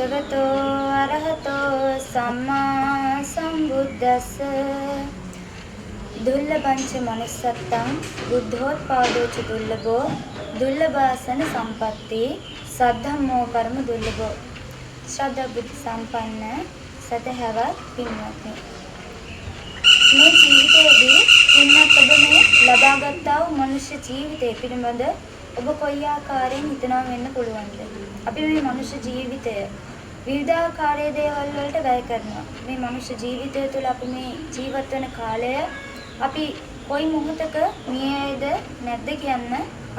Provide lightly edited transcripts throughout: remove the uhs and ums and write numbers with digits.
භගවතෝ අරහතෝ සම්මා සම්බුද්දස්ස දුර්ලභංච මනුස්සත්තං බුද්ධෝත්පාදෝච දුර්ලභෝ දුර්ලභාසන සම්පatti සද්ධම්මෝ පරම දුර්ලභෝ. ශ්‍රද්ධා බුද්ධ සම්පන්න සදහැවත් පින්වත්නි, මේ ජීවිතයේදී පින්වත් ඔබ මේ ලබාගත්තා වූ මනුෂ්‍ය ජීවිතය පිළිබඳ ඔබ කොයි ආකාරයෙන් හිතනවා වෙන්න පුළුවන්ද? අපි මේ මනුෂ්‍ය ජීවිතය විවිධාකාරයේ දේවල් වලට වැය කරනවා. මේ මනුෂ්‍ය ජීවිතය තුළ අපි මේ ජීවත් වෙන කාලය අපි කොයි මොහොතක මිය යයිද නැද්ද කියන්න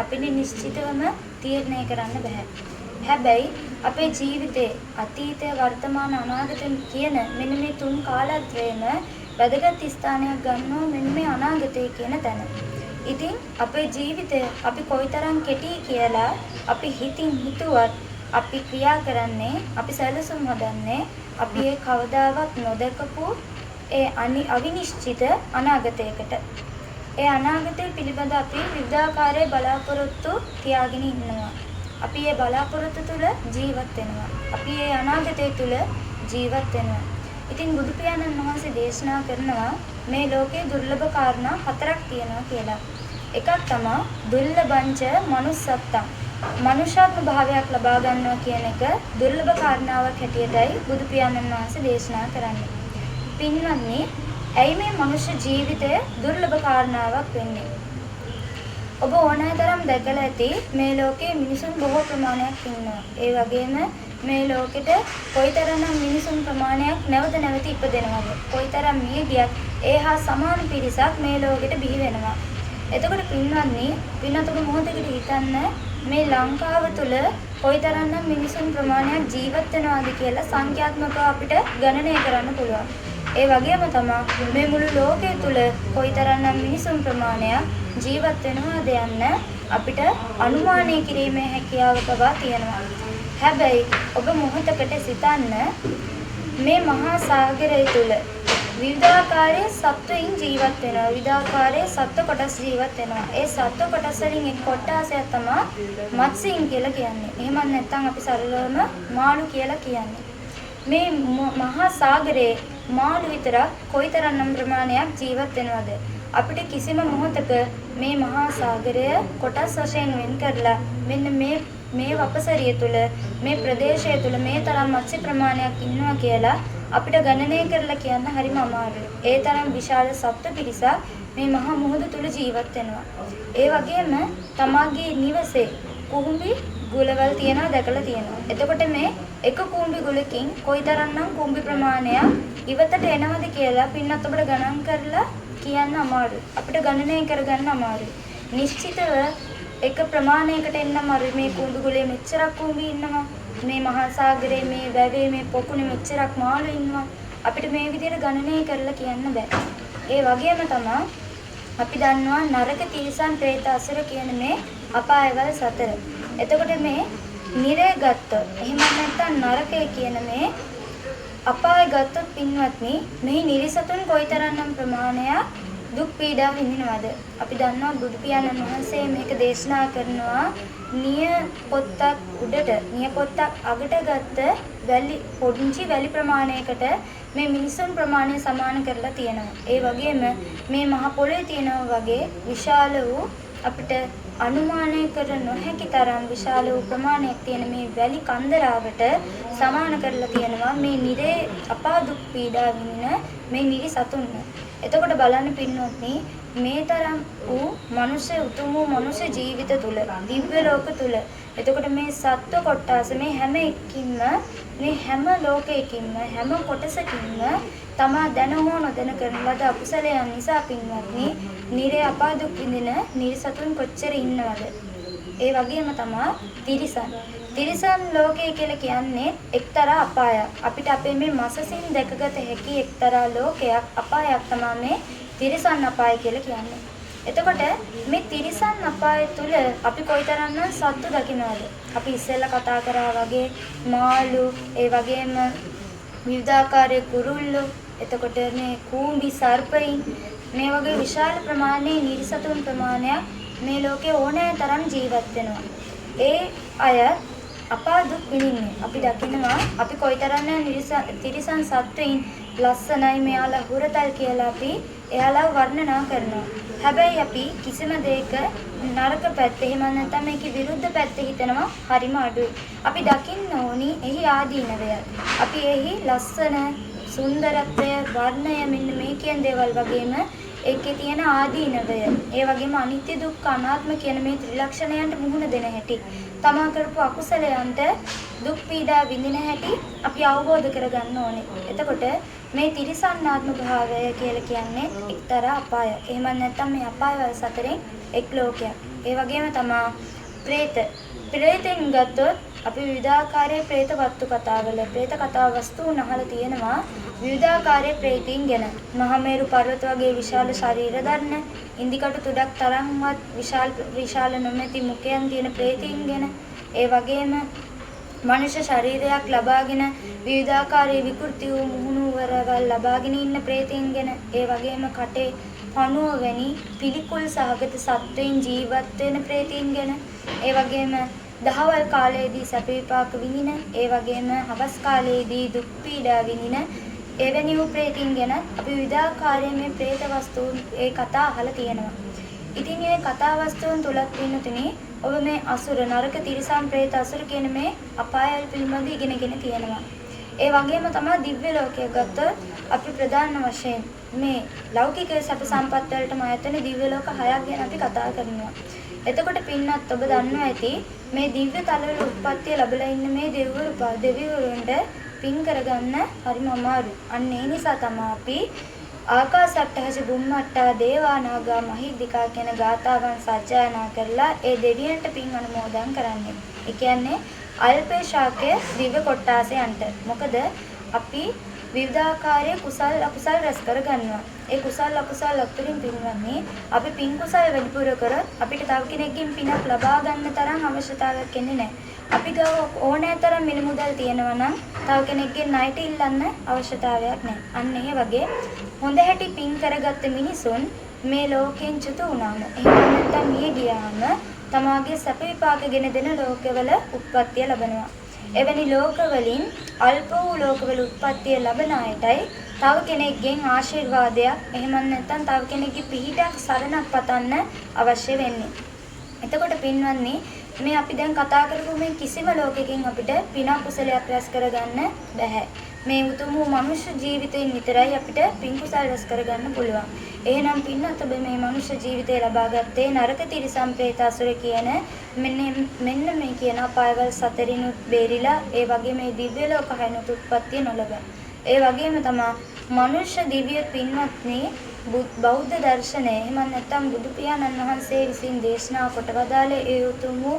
අපිට නිශ්චිතවම තීරණය කරන්න බෑ. හැබැයි අපේ ජීවිතේ අතීතය වර්තමාන අනාගත කියන මෙන්න මේ තුන් කාලත්‍රයේම වැදගත් ස්ථානයක් ගන්නවා මෙන්න මේ අනාගතය කියන තැන. ඉතින් අපේ ජීවිතය අපි කොයිතරම් කෙටි කියලා අපි හිතින් හිතුවත් අපි ක්‍රියා කරන්නේ, අපි සැලසුම් හදන්නේ අපි ඒ කවදාවත් නොදකපු ඒ අවිනිශ්චිත අනාගතයකට. ඒ අනාගතය පිළිබඳ අපි විවිධාකාරයේ බලාපොරොත්තු තියාගෙන ඉන්නවා. අපි ඒ බලාපොරොත්තු තුළ ජීවත් වෙනවා. අපි ඒ අනාගතය තුළ ජීවත් වෙනවා. ඉතින් බුදු පියාණන් වහන්සේ දේශනා කරනවා මේ ලෝකේ දුර්ලභ කාරණා 4ක් තියෙනවා කියලා. එකක් තමයි දුර්ලභංච මනුස්සත්තං. මනුෂ්‍යාත්ම භාවයක් ලබා ගන්නවා කියන එක දුර්ලභ කාරණාවක් හැටියටයි බුදු පියාණන් වහන්සේ දේශනා කරන්නේ. පින්වත්නි, ඇයි මේ මනුෂ්‍ය ජීවිතය දුර්ලභ කාරණාවක් වෙන්නේ? ඔබ ඕනෑතරම් දැකලා ඇති මේ ලෝකේ මිනිසුන් බොහෝ ප්‍රමාණයක් ඉන්නවා. ඒ වගේම මේ ලෝකෙට කොයිතරම් මිනිසුන් ප්‍රමාණයක් නැවත නැවත ඉපදෙනවද? කොයිතරම් මිය ගියත් ඒ හා සමාන පිරිසක් මේ ලෝකෙට බිහි වෙනවා. එතකොට පින්වත්නි, පින්නතුක මොහොතකට හිතන්න මේ ලංකාව තුළ කොයිතරම් මිනිසුන් ප්‍රමාණයක් ජීවත් වෙනවද කියලා සංඛ්‍යාත්මකව අපිට ගණනය කරන්න පුළුවන්. ඒ වගේම තමයි මේ මුළු ලෝකයේ තුල කොයිතරම් මිනිසුන් ප්‍රමාණයක් ජීවත් වෙනවද යන්න අපිට අනුමානය කිරීමේ හැකියාව පවා තියෙනවා. හැබැයි ඔබ මොහොතකට සිතන්න මේ මහා සාගරය තුල විවිධාකාරයේ සත්වයින් ජීවත් වෙනවා. විවිධාකාරයේ සත්ව කොටස් ජීවත් වෙනවා. ඒ සත්ව කොටස් වලින් එක් කොටසක් තමයි මත්ස්‍යයින් කියලා කියන්නේ. එහෙම නැත්නම් අපි සරලවම මාළු කියලා කියන්නේ. මේ මහා සාගරයේ මාළු විතරක් කොයිතරම් ප්‍රමාණයක් ජීවත් වෙනවද? අපිට කිසිම මොහොතක මේ මහා සාගරය කොටස් වශයෙන් වෙන් කරලා මෙන්න මේ වපසරිය තුල මේ ප්‍රදේශය තුල මේ තරම් මත්ස්‍ය ප්‍රමාණයක් ඉන්නවා කියලා අපිට ගණනය කරලා කියන්න හරිම අමාරුයි. ඒ තරම් විශාල සත්ත්ව පිරිසක් මේ මහා මුහුද තුල ජීවත් වෙනවා. ඒ වගේම තමාගේ නිවසේ කුඹි ගුලවල් තියනවා දැකලා තියෙනවා. එතකොට මේ එක කුඹි ගුලකින් කොයිතරම්නම් කුඹි ප්‍රමාණයක් ඉවතට එනවද කියලා පින්නත් ඔබට ගණන් කරලා කියන්න අමාරුයි. අපිට ගණනය කරගන්න අමාරුයි. නිශ්චිතව එක ප්‍රමාණයකට එන්න අමාරුයි. මේ කුඹි ගුලේ මෙච්චරක් කුඹි ඉන්නවා. මේ මහා සාගරයේ මේ වැවේ මේ පොකුණේ මෙච්චරක් මාළු ඉන්නවා. අපිට මේ විදිහට ගණනය කරලා කියන්න බෑ. ඒ වගේම තමයි අපි දන්නවා නරක තිරිසන් പ്രേත අසුර කියන මේ අපායවල 4. එතකොට මේ නිරය ගත්තොත් එහෙම නැත්නම් නරකය කියන මේ අපාය ගත්තොත් පින්වත්නි, මේ නිරිසතුන් කොයිතරම්නම් ප්‍රමාණයක් දුක් පීඩා විඳිනවද? අපි දන්නවා බුදු පියාණන් වහන්සේ මේක දේශනා කරනවා නිය පොත්තක් උඩට නිය පොත්තක් අගට ගත්ත පොඩිංචි වැලි ප්‍රමාණයකට මේ මිනිසුන් ප්‍රමාණය සමාන කරලා තියෙනවා. ඒ වගේම මේ මහ පොළොවේ තියෙනවා වගේ විශාල වූ අපිට අනුමානය කර නොහැකි තරම් විශාල වූ ප්‍රමාණයක් තියෙන මේ වැලි කන්දරාවට සමාන කරලා තියෙනවා මේ නිරේ අපා දුක් පීඩා විඳින මේ නිරි සතුන්. එතකොට බලන්න පින්වත්නි, මේ තරම් වූ මනුෂ්‍ය උතුම් වූ මනුෂ්‍ය ජීවිත තුල දිව්‍ය ලෝක තුල එතකොට මේ සත්ව කොටස මේ හැම එකකින්ම මේ හැම ලෝකයකින්ම හැම කොටසකින්ම තමා දැන හෝ නොදැන කරන ලද අකුසලයන් නිසා පින්වත්නි නිරේ අපා දුක් විඳින නිරිසතුන් කොච්චර ඉන්නවද? ඒ වගේම තමයි තිරිසන්. තිරිසන් ලෝකය කියලා කියන්නේ එක්තරා අපායක්. අපිට අපේ මේ මසසින් දැකගත හැකි එක්තරා ලෝකයක් අපායක් තමයි මේ තිරිසන් අපාය කියලා කියන්නේ. එතකොට මේ තිරිසන් අපාය තුල අපි කොයිතරම්නම් සත්තු දකින්නවද? අපි ඉස්සෙල්ලා කතා කරා වගේ මාළු, ඒ වගේම විවිධාකාරයේ කුරුල්ලෝ, එතකොට මේ කූඹි සර්පයින්, මේ වගේ විශාල ප්‍රමාණයේ නිරිසතුන් ප්‍රමාණයක් මේ ලෝකේ ඕනෑ තරම් ජීවත් වෙනවා. ඒ අය අපා දුක් විඳින්නේ. අපි දකිනවා අපි කොයිතරම් තිරිසන් සත්වයින් ලස්සනයි මෙයාලා හුරතල් කියලා අපි එයාලා වර්ණනා කරනවා. හැබැයි අපි කිසිම දෙයක නරක පැත්ත එහෙම නැත්නම් මේකේ විරුද්ධ පැත්ත හිතනවා හරිම අඩුයි. අපි දකින්න ඕනි එහි ආදීනවය. අපි එහි ලස්සන සුන්දරත්වය වර්ණය මෙන්න මේ කියන දේවල් වගේම ඒකේ තියෙන ආදීනවය. ඒ වගේම අනිත්‍ය දුක්ඛ අනාත්ම කියන මේ ත්‍රිලක්ෂණයන්ට මුහුණ දෙන හැටි. තමා කරපු අකුසලයන්ට දුක් පීඩා විඳින හැටි අපි අවබෝධ කරගන්න ඕනේ. එතකොට මේ තිරිසන්නාත්ම භාවය කියලා කියන්නේ එක්තරා අපායක්. එහෙම නැත්නම් මේ අපායවල සතරෙන් එක් ලෝකයක්. ඒ වගේම තමයි പ്രേත. പ്രേතෙන් ගත්තොත් අපි විවිධාකාරයේ പ്രേත වස්තු කතාවල പ്രേත කතා වස්තුන් අහලා තියෙනවා. විවිධාකාරයේ പ്രേතීන් ගැන. මහමේරු පර්වත වගේ විශාල ශරීර දරන, ඉන්දිකටු තුඩක් තරම්වත් විශාල නොමැති මුඛයන් තියෙන പ്രേතීන් ගැන. ඒ වගේම මනුෂ්‍ය ශරීරයක් ලබාගෙන විවිධාකාරයේ විකෘති වූ මුහුණුවරවල් ලබාගෙන ඉන්න പ്രേතීන් ගැන. ඒ වගේම කටේ පණුව වැනි පිළිකුල් සහගත සත්වයන් ජීවත් වෙන പ്രേතීන් ගැන. ඒ වගේම දහවල් කාලයේදී සැප විපාක විඳින, ඒ වගේම හවස් කාලයේදී දුක් පීඩා විඳින එවැනි වූ പ്രേතීන් ගැන අපි විවිධාකාරයේ මේ പ്രേත වස්තුන් ඒ කතා අහලා තියෙනවා. ඉතින් මේ කතා වස්තුන් තුලත් වෙනතුනේ ඔබ මේ අසුර නරක තිරිසන් പ്രേත අසුර කියන මේ අපායල් පිළිබඳ ඉගෙනගෙන තියෙනවා. ඒ වගේම තමයි දිව්‍ය ලෝකයේ ගත්තොත් අපි ප්‍රධාන වශයෙන් මේ ලෞකික සැප සම්පත් වලටම ආයතන දිව්‍ය ලෝක 6ක් ගැන අපි කතා කරනවා. එතකොට පින්නත් ඔබ දන්නවා ඇති මේ දිව්‍ය තලවල උත්පත්ති ලැබලා ඉන්න මේ දෙවිවරුන්ට පින් කරගන්න හරිම අමාරුයි. අන්න ඒ නිසා තමයි අපි ආකාසට්ටහස බුම්මට්ටා දේවානාගා මහිද්దికා කියන ගාථාවන් සජ්ජායනා කරලා ඒ දෙවියන්ට පින් අනුමෝදන් කරන්නේ. ඒ කියන්නේ අල්පේ ශාක්‍ය දිව්‍ය කොට්ටාසයන්ට. මොකද අපි විවිධාකාරයේ කුසල් අකුසල් රැස් කරගන්නවා. ඒ කුසල් අකුසල් අතුරින් පින්වන්නේ අපි පින් කුසල් වැඩිපුර කරොත් අපිට තව කෙනෙක්ගෙන් පිනක් ලබා ගන්න තරම් අවශ්‍යතාවයක් එන්නේ නැහැ. අපි ගාව ඕනෑ තරම් මිල මුදල් තියෙනවා නම් තව කෙනෙක්ගෙන් ණයට ඉල්ලන්න අවශ්‍යතාවයක් නැහැ. අන්න ඒ වගේ හොඳ හැටි පින් කරගත්ත මිනිසුන් මේ ලෝකෙන් චුත වුණාම එහෙම නැත්නම් මිය ගියාම තමාගේ සැප විපාකගෙන දෙන ලෝකවල උත්පත්තිය ලබනවා. එවැනි ලෝකවලින් අල්ප වූ ලෝකවල උත්පත්තිය ලබන අයටයි තව කෙනෙක්ගෙන් ආශිර්වාදයක් එහෙම නැත්නම් තව කෙනෙක්ගේ පිහිටක් සරණක් පතන්න අවශ්‍ය වෙන්නේ. එතකොට පින්වත්නි මේ අපි දැන් කතා කරපු මේ කිසිම ලෝකයකින් අපිට පින කුසලයක් රැස් කරගන්න බැහැ. මේ උතුම් වූ මනුෂ්‍ය ජීවිතයෙන් විතරයි අපිට පින් කුසල රැස් කරගන්න පුළුවන්. එහෙනම් පින්නත් ඔබ මේ මනුෂ්‍ය ජීවිතය ලබා ගත්තේ නරක තිරිසන් പ്രേත අසුර කියන මෙන්න මේ කියන අපායවල සතරිනුත් බේරිලා ඒ වගේ මේ දිව්‍ය ලෝක හයනුත් උත්පත්තිය නොලබ. ඒ වගේම තමයි මනුෂ්‍ය දිව්‍ය පින්වත්නි බෞද්ධ දර්ශනය එහෙම නැත්නම් බුදු පියාණන් වහන්සේ විසින් දේශනා කොට වදාළ ඒ උතුම් වූ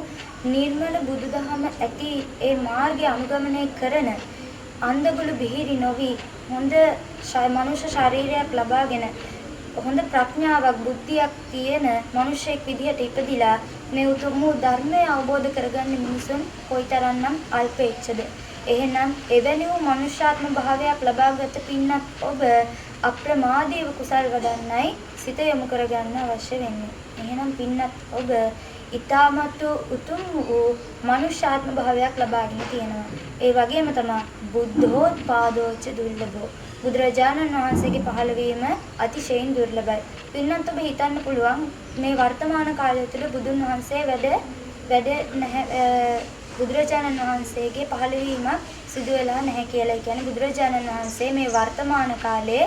නිර්මල බුදුදහම ඇති ඒ මාර්ගය අනුගමනය කරන අන්ධගුළු බිහිරි නොවි හොඳ මනුෂ්‍ය ශරීරයක් ලබාගෙන හොඳ ප්‍රඥාවක් බුද්ධියක් තියෙන මිනිසෙක් විදිහට ඉපදිලා මේ උතුම් වූ ධර්මය අවබෝධ කරගන්න මිනිසුන් කොයිතරම්නම් අල්පෙච්චද. එහෙනම් එවැනි වූ මනුෂ්‍යාත්ම භාවයක් ලබාගත පින්නත් ඔබ අප්‍රමාදීව කුසල් වඩන්නයි සිත යොමු කරගන්න අවශ්‍ය වෙන්නේ. එහෙනම් පින්නත් ඔබ ඊ타මත් උතුම් වූ මනුෂ්‍යාත්ම භාවයක් ලබාගෙන තියෙනවා. ඒ වගේම තමයි බුද්ධෝත්පාදෝච දුර්ලභෝ. බුදුරජාණන් වහන්සේගේ පහළවීම අතිශයින් දුර්ලභයි. පින්නත් ඔබ හිතන්න පුළුවන් මේ වර්තමාන කාලය තුළ බුදුන් වහන්සේ වැඩ නැහැ බුදුරජාණන් වහන්සේගේ පහළවීමක් සිදු වෙලා නැහැ කියලා. ඒ කියන්නේ බුදුරජාණන් වහන්සේ මේ වර්තමාන කාලයේ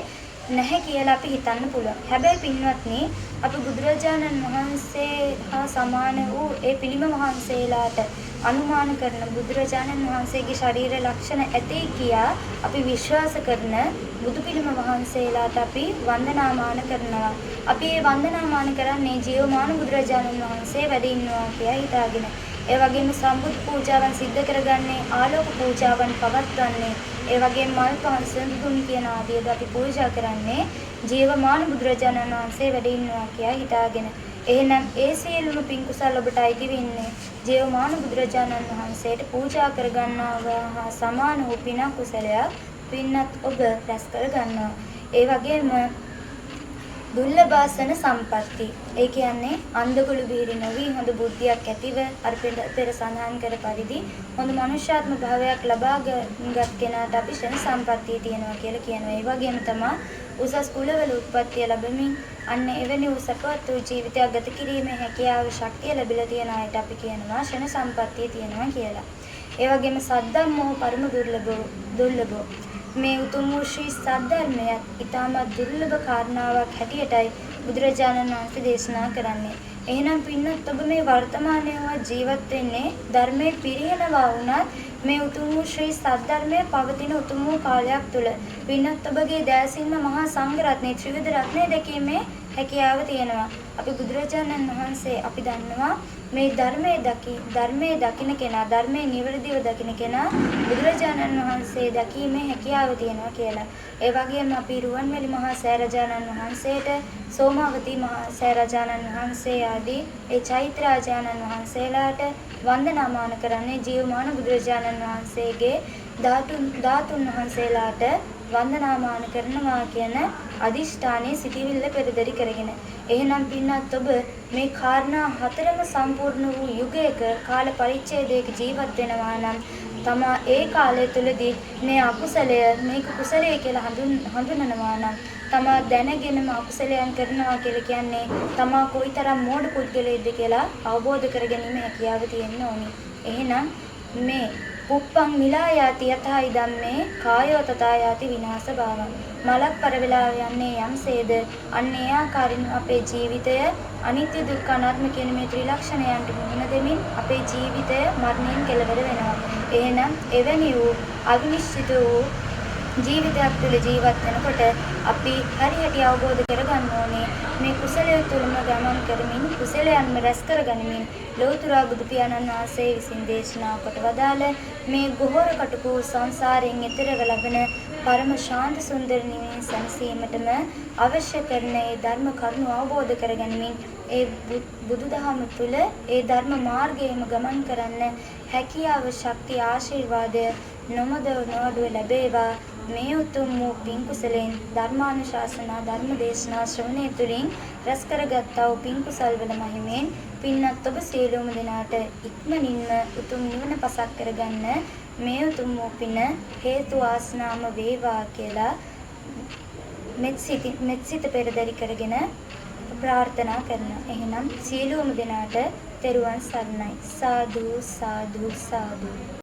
නැහැ කියලා අපි හිතන්න පුළුවන්. හැබැයි පින්වත්නි අපි බුදුරජාණන් වහන්සේ හා සමාන වූ ඒ පිළිම වහන්සේලාට අනුමාන කරන බුදුරජාණන් වහන්සේගේ ශරීර ලක්ෂණ ඇතේ කියා අපි විශ්වාස කරන බුදු පිළිම වහන්සේලාට අපි වන්දනාමාන කරනවා. අපි ඒ වන්දනාමාන කරන්නේ ජීවමාන බුදුරජාණන් වහන්සේ වැඩ ඉන්නවා කියලා හිතාගෙන. ඒ වගේම සම්බුද් පූජාවන් සිද්ධ කරගන්නේ ආලෝක පූජාවන් පවත්වන්නේ ඒ වගේම මල් පහන් සඳුන් කියන ආදියද අපි පූජා කරන්නේ ජීවමාන බුදුරජාණන් වහන්සේ වැඩ ඉන්නවා කියලා හිතාගෙන. එහෙනම් ඒ සියලුම පින් කුසල් ඔබට අයිති වෙන්නේ ජීවමාන බුදුරජාණන් වහන්සේට පූජා කරගන්නවා හා සමාන වූ පින කුසලයක් පින්නත් ඔබ රැස් කරගන්නවා. ඒ වගේම දුර්ලභාසන සම්පatti. ඒ කියන්නේ අන්ධකුළු බිහිරි නොවි හොඳ බුද්ධියක් ඇතිව අර පෙර සඳහන් කර පරිදි හොඳ මනුෂ්‍යාත්ම භාවයක් ලබාගත් කෙනාට අපි ෂණ සම්පත්තිය තියෙනවා කියලා කියනවා. ඒ වගේම තමයි උසස් කුලවල උත්පත්තිය ලැබමින් අන්න එවැනි උසපත් වූ ජීවිතයක් ගත කිරීමේ හැකියාව ශක්තිය ලැබිලා තියෙන අයට අපි කියනවා ෂණ සම්පත්තිය තියෙනවා කියලා. ඒ වගේම සද්ධම්මෝ පරම දුර්ලභෝ මේ උතුම් වූ ශ්‍රී සද්ධර්මයත් ඉතාමත් දුර්ලභ කාරණාවක් හැටියටයි බුදුරජාණන් වහන්සේ දේශනා කරන්නේ. එහෙනම් පින්නත් ඔබ මේ වර්තමානයේ ජීවත් වෙන්නේ ධර්මයේ පිරිනමවා වුණත් මේ උතුම් වූ ශ්‍රී සද්ධර්මයේ පවතින උතුම් වූ කාලයක් තුල පින්නත් ඔබගේ දැසින්ම මහා සංඝ රත්නයේ ත්‍රිවිධ රත්නය දැකීමේ හැකියාව තියෙනවා. අපි බුදුරජාණන් වහන්සේ අපි දන්නවා මේ ධර්මයේ දකින කෙනා ධර්මයේ නිවැරදිව දකින කෙනා බුදුරජාණන් වහන්සේ දැකීමේ හැකියාව තියෙනවා කියලා. ඒ වගේම අපි රුවන්වැලි මහා සෑරජාණන් වහන්සේට සෝමාවතී මහා සෑරජාණන් වහන්සේ ආදී ඒ චෛත්‍යාජාණන් වහන්සේලාට වන්දනාමාන කරන්නේ ජීවමාන බුදුරජාණන් වහන්සේගේ ධාතුන් වහන්සේලාට වන්දනාමාන කරනවා කියන අදිෂ්ඨානයේ සිටිවිල්ල පෙරදරි කරගෙන. එහෙනම් පින්නත් ඔබ මේ කාරණා හතරම සම්පූර්ණ වූ යුගයක කාල පරිච්ඡේදයක ජීවත් වෙනවා නම් තමා ඒ කාලය තුලදී මේ අකුසලය මේක කුසලය කියලා හඳුනනවා නම් තමා දැනගෙනම අකුසලයන් කරනවා කියලා කියන්නේ තමා කොයිතරම් මෝඩ පුද්ගලයෙක්ද කියලා අවබෝධ කරගැනීමේ හැකියාව තියෙන්න ඕනි. එහෙනම් මේ පුප්පං මිලා යාති යතයි ධම්මේ කායෝ තථා යාති විනාශ භාවං මලක් පරවලා යන්නේ යම්සේද අන්න ඒ ආකාරින් අපේ ජීවිතය අනිත්‍ය දුක්ඛ අනාත්ම කියන මේ ත්‍රිලක්ෂණයන්ට මුහුණ දෙමින් අපේ ජීවිතය මරණයෙන් කෙලවර වෙනවා. එහෙනම් එවැනි වූ අවිනිශ්චිත වූ ජීවිතයක් තුළ ජීවත් වෙනකොට අපි හරියට අවබෝධ කරගන්න ඕනේ මේ කුසලයේ තුලම ගමන් කරමින් කුසලයන්ම රැස් කරගනිමින් ලෝතර බුදු පියාණන් වහන්සේ විසින් දේශනා කොට වදාළ මේ ගොහොර කටුකු සංසාරයෙන් එතරව ලබන පරම ශාන්ත සුන්දර නිවන සැනසීමටම අවශ්‍ය කරන ඒ ධර්ම කරුණු අවබෝධ කරගනිමින් ඒ බුදුදහම තුළ ඒ ධර්ම මාර්ගයේම ගමන් කරන්න හැකියාව ශක්තිය ආශිර්වාදය නොමදව නොඅඩුව ලැබේවා. මේ උතුම් වූ පින් කුසලෙන් ධර්මානුශාසනා ධර්ම දේශනා ශ්‍රවණය තුළින් රැස් කරගත්තා වූ පින් කුසල් වල මහිමෙන් පින්නත් ඔබ සියලුම දෙනාට ඉක්මනින්ම උතුම් නිවන පසක් කරගන්න මේ උතුම් වූ පින හේතු ආසනාම වේවා කියලා මෙත් සිත පෙරදරි කරගෙන ප්‍රාර්ථනා කරනවා. එහෙනම් සියලුම දෙනාට තෙරුවන් සරණයි. සාදු සාදු සාදු.